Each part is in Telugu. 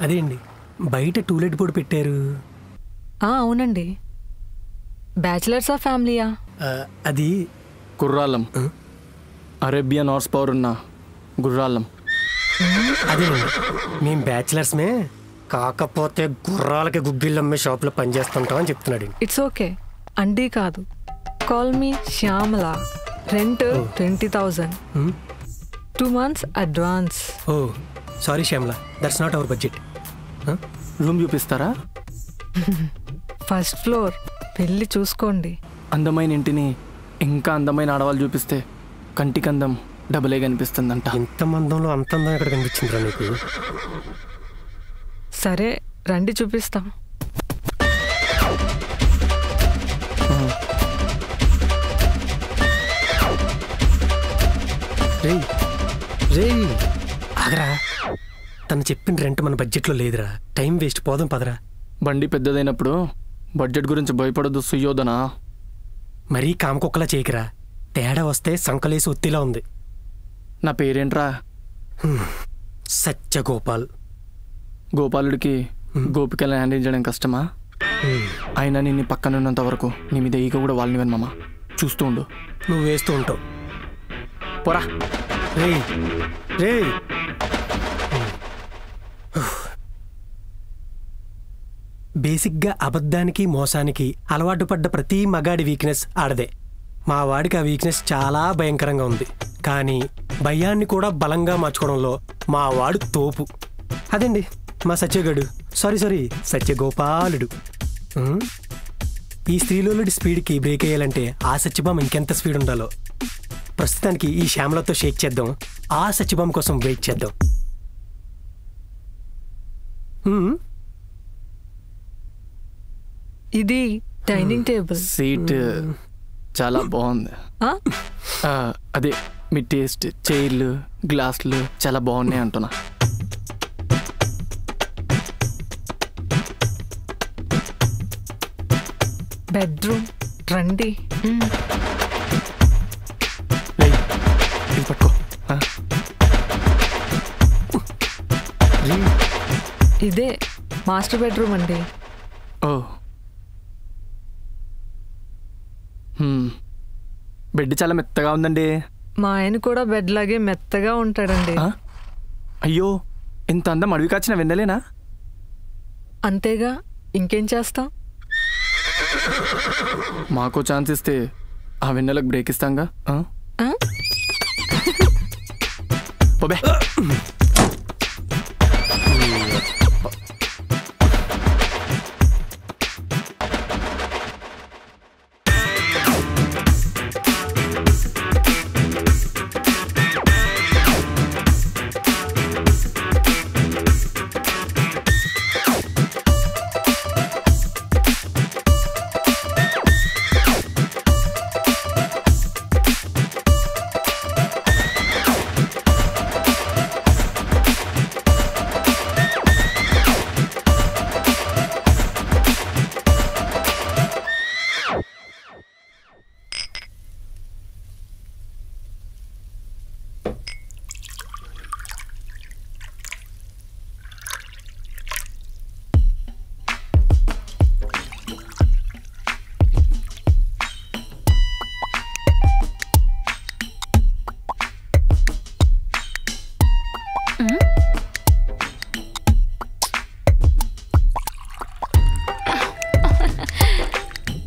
అదే అండి, బయట టూలెట్ బోర్డు పెట్టారు. అవునండి. బ్యాచిలర్సా ఫ్యామిలీయా? అది గుర్రాలం, అరేబియన్ హార్స్ పవర్ ఉన్న గుర్రాలం. అదేనండి, మేము బ్యాచిలర్స్మే, కాకపోతే గుర్రాలకి గుగ్గిళ్ళు అమ్మే షాప్లో పనిచేస్తుంటాం అని చెప్తున్నాడు. ఇట్స్ ఓకే, అండి కాదు. Call me Shyamala. Rent 20,000, 2 months advance. Oh sorry Shyamala, that's not our budget. Room చూపిస్తారా? ఫస్ట్ ఫ్లోర్, వెళ్ళి చూసుకోండి. అందమైన ఇంటిని ఇంకా అందమైన ఆడవాళ్ళు చూపిస్తే కంటికి అందం డబులే కనిపిస్తుందంట. ఇంత మందంలో అంత అందం ఎక్కడ కనిపించిందిరా నీకు? సరే రండి, చూపిస్తాం. ఆగరా, తను చెప్పిన రెంట్ మన బడ్జెట్లో లేదురా. టైం వేస్ట్, పోదాం పదరా. బండి పెద్దదైనప్పుడు బడ్జెట్ గురించి భయపడదు సుయోధన. మరీ కామకొక్కలా చేయకరా, తేడా వస్తే సంకలేసి ఒత్తిలా ఉంది. నా పేరేంట్రా? సత్యగోపాల్. గోపాలుడికి గోపికలను హ్యాండిల్ చేయడం కష్టమా? అయినా నేను పక్కనున్నంత వరకు నీ మీద ఈగ కూడా వాళ్ళని విన్నామా. చూస్తూ ఉండు. నువ్వు వేస్తూ ఉంటావు. పోరా. రే బేసిక్గా అబద్ధానికి మోసానికి అలవాటు పడ్డ ప్రతి మగాడి వీక్నెస్ ఆడదే. మా వాడికి ఆ వీక్నెస్ చాలా భయంకరంగా ఉంది, కానీ భయాన్ని కూడా బలంగా మార్చుకోవడంలో మా వాడు తోపు. అదండి మా సత్యగడు, సారీ సత్యగోపాలుడు. ఈ స్త్రీలోలుడి స్పీడ్కి బ్రేక్ అయ్యాలంటే ఆ సత్యభామ ఇంకెంత స్పీడ్ ఉండాలో. ప్రస్తుతానికి ఈ శ్యామలతో షేక్ చేద్దాం, ఆ సత్యభామ కోసం వెయిట్ చేద్దాం. ఇది డైనింగ్ టేబుల్. సీట్ చాలా బాగుంది. అదే మీ టేస్ట్. చైర్లు, గ్లాసులు చాలా బాగున్నాయి అంటున్నా. బెడ్రూమ్ రండి. ఇది పట్టుకో. ఇదే మాస్టర్ బెడ్రూమ్ అండి. ఓ, బెడ్ చాలా మెత్తగా ఉందండి. మా ఆయన కూడా బెడ్ లాగే మెత్తగా ఉంటాడండి. అయ్యో, ఇంత అందం అడవి కాచిన వెన్నెలేనా? అంతేగా, ఇంకేం చేస్తాం. మాకు ఛాన్స్ ఇస్తే ఆ వెన్నెలకు బ్రేక్ ఇస్తాంగా. పోబే.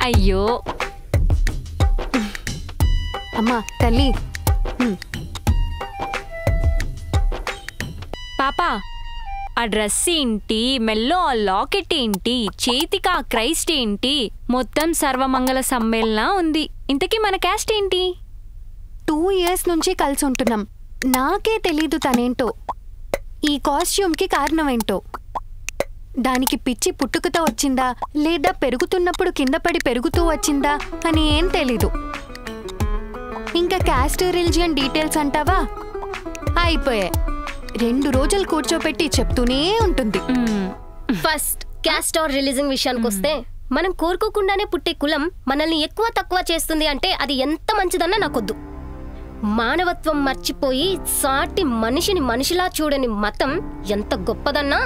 అయ్యో అమ్మా తల్లి. పాపా, ఆ డ్రెస్ ఏంటి, మెల్లో ఆ లాకెట్ ఏంటి, చేతికి ఆ క్రైస్ట్ ఏంటి, మొత్తం సర్వమంగళ సమ్మేళన ఉంది. ఇంతకీ మన క్యాస్ట్ ఏంటి? 2 years నుంచి కలిసి ఉంటున్నాం. నాకే తెలీదు తనేంటో, ఈ కాస్ట్యూమ్కి కారణమేంటో. దానికి పిచ్చి పుట్టుకతో వచ్చిందా లేదా పెరుగుతున్నప్పుడు కింద పడి పెరుగుతూ వచ్చిందా అని ఏం తెలీదు. ఇంకా క్యాస్ట్ రిలిజియన్ డీటెయిల్స్ అంటావా, అయిపోయాయి. 2 రోజులు కూర్చోపెట్టి చెప్తూనే ఉంటుంది. ఫస్ట్ క్యాస్ట్ ఆర్ రిలీజింగ్ విషయానికి వస్తే, మనం కోరుకోకుండానే పుట్టే కులం మనల్ని ఎక్కువ తక్కువ చేస్తుంది అంటే అది ఎంత మంచిదన్నా నాకొద్దు. మానవత్వం మర్చిపోయి సాటి మనిషిని మనిషిలా చూడని మతం ఎంత గొప్పదన్నా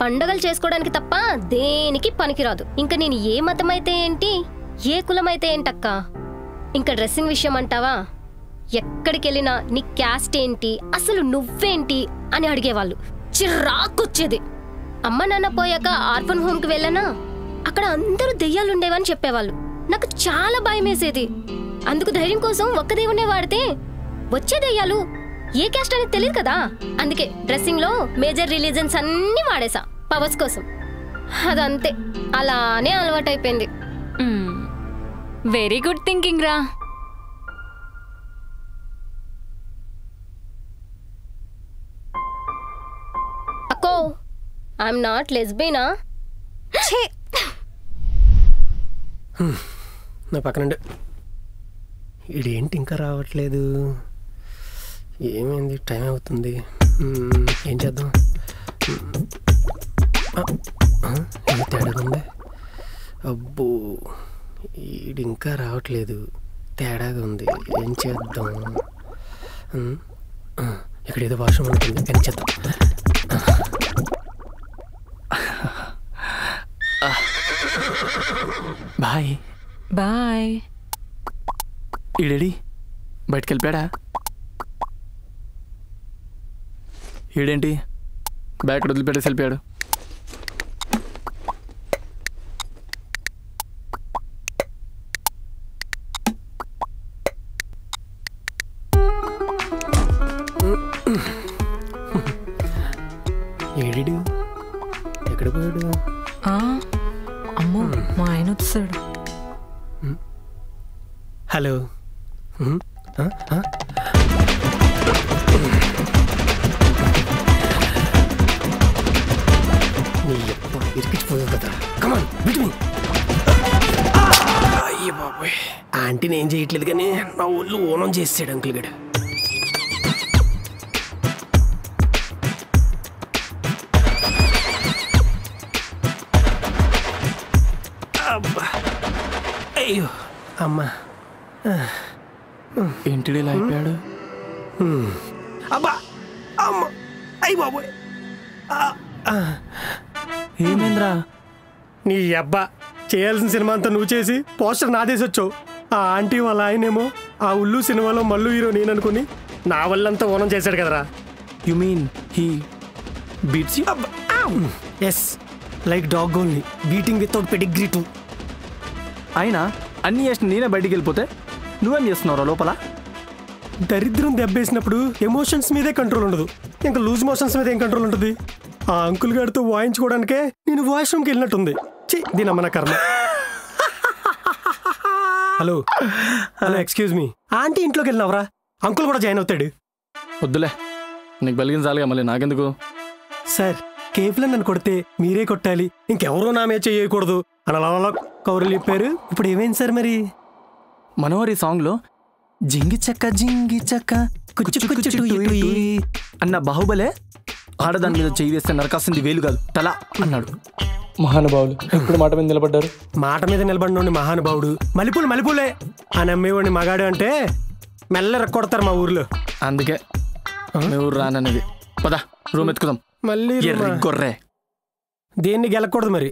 పండగలు చేసుకోవడానికి తప్ప దేనికి పనికిరాదు. ఇంకా నేను ఏ మతం అయితే ఏంటి, ఏ కులం అయితే ఏంటక్క. ఇంకా డ్రెస్సింగ్ విషయం అంటావా, ఎక్కడికి వెళ్ళినా నీ క్యాస్ట్ ఏంటి, అసలు నువ్వేంటి అని అడిగేవాళ్ళు. చిరాకొచ్చేది. అమ్మ నాన్న పోయాక ఆర్ఫన్ హోమ్కి వెళ్ళానా, అక్కడ అందరూ దెయ్యాలుండేవని చెప్పేవాళ్ళు. నాకు చాలా భయం వేసేది. అందుకు ధైర్యం కోసం ఒక్క దేవుణ్ణే వాడితే వచ్చే దెయ్యాలు ఏ క్యాస్ట్ అనేది తెలియదు కదా. అందుకే డ్రెస్సింగ్ లో మేజర్ రిలీజన్స్ అన్ని వాడేసా పవర్స్ కోసం. అదంతే, అలానే అలవాటైపోయింది. వెరీ గుడ్ థింకింగ్ రా. అక్కో, ఐఎమ్ నాట్ లెస్బియనా. నా పక్కనండి. ఇదేంటి ఇంకా రావట్లేదు, ఏమైంది? టైం అవుతుంది. ఏం చేద్దాం? ఏం తేడాగా ఉంది? అబ్బో, ఈడు ఇంకా రావట్లేదు, తేడాగా ఉంది. ఏం చేద్దాం? ఇక్కడ ఏదో వాష్రూమ్ ఉంటుంది, పెంచేద్దాం. Bye bye. ఈడేడి బయటికి వెళ్ళిపోయాడా? ఈడేంటి బ్యాగ్ వదిలిపెట్టేసి వెళ్ళిపోయాడు? ఏడిడు ఎక్కడ పోయాడు? అమ్మో, మా ఆయన వచ్చాడు. హలో. నీ ఎప్పుడు ఇరికిచ్చిపోయావు కదా. కమాన్ బిట్మి. అయ్య బాబోయ్, ఆంటీని ఏం చేయట్లేదు కానీ నా ఒళ్ళు ఓనం చేసాడు అంకుల్ గడు. అబ్బా, అయ్యో అమ్మా. ఏంటిడి ఇలా అయిపోయాడు? అబ్బా అమ్మ, అయ్యి బాబోయ్. ఏమైందిరా? నీ అబ్బా, చేయాల్సిన సినిమా అంతా నువ్వు చేసి పోస్టర్ నాదేసి వచ్చావు. ఆ ఆంటీ వాళ్ళ ఆయనేమో ఆ ఉల్లు సినిమాలో మల్లు హీరో నేను అనుకుని నా వల్లంతా ఓనం చేశాడు కదరా. You mean he beats you? Yes, like dog only, beating without Pedigree too. అయినా అన్ని చేసిన నేనే బయటికి వెళ్ళిపోతే నువ్వేం చేస్తున్నావురా లోపల? దరిద్రం దెబ్బేసినప్పుడు ఎమోషన్స్ మీదే కంట్రోల్ ఉండదు, ఇంకా లూజ్ మోషన్స్ మీద ఏం కంట్రోల్ ఉంటుంది? ఆ అంకుల్ గారితో వాయించుకోవడానికే నేను వాష్రూమ్కి వెళ్ళినట్టుంది. ఛీ, దీనమ్మ కర్మ. Hello hello, excuse me, aunty ఇంట్లోకి వెళ్ళినావరా? అంకుల్ కూడా జాయిన్ అవుతాడు. వద్దులే, నీకు బలిగిన చాలుగా, మళ్ళీ నాకెందుకు? సార్, కేఫ్లో నన్ను కొడితే మీరే కొట్టాలి, ఇంకెవరో నా మీద చేయకూడదు అని అలా కౌరులు చెప్పారు. ఇప్పుడు ఏమైంది సార్ మరి? మనోహరి సాంగ్లో జింగి చెక్క అన్న బాహుబలే ఆడదాని మీద చేయి వేస్తే నరకాల్సింది వేలు కాదు తల అన్నాడు. మహానుభావులు ఎప్పుడు మాట మీద నిలబడ్డారు. మాట మీద నిలబడినోడిని మహానుభావుడు, మల్లెపూలే అని అమ్మేవాడిని మగాడు అంటే మెల్ల రెక్కొడతారు మా ఊర్లో. అందుకే మీ ఊరు రాననేది. పద రూమ్ ఎత్తుకుదాం. మళ్ళీ గొర్రె దేన్ని గెలకూడదు మరి.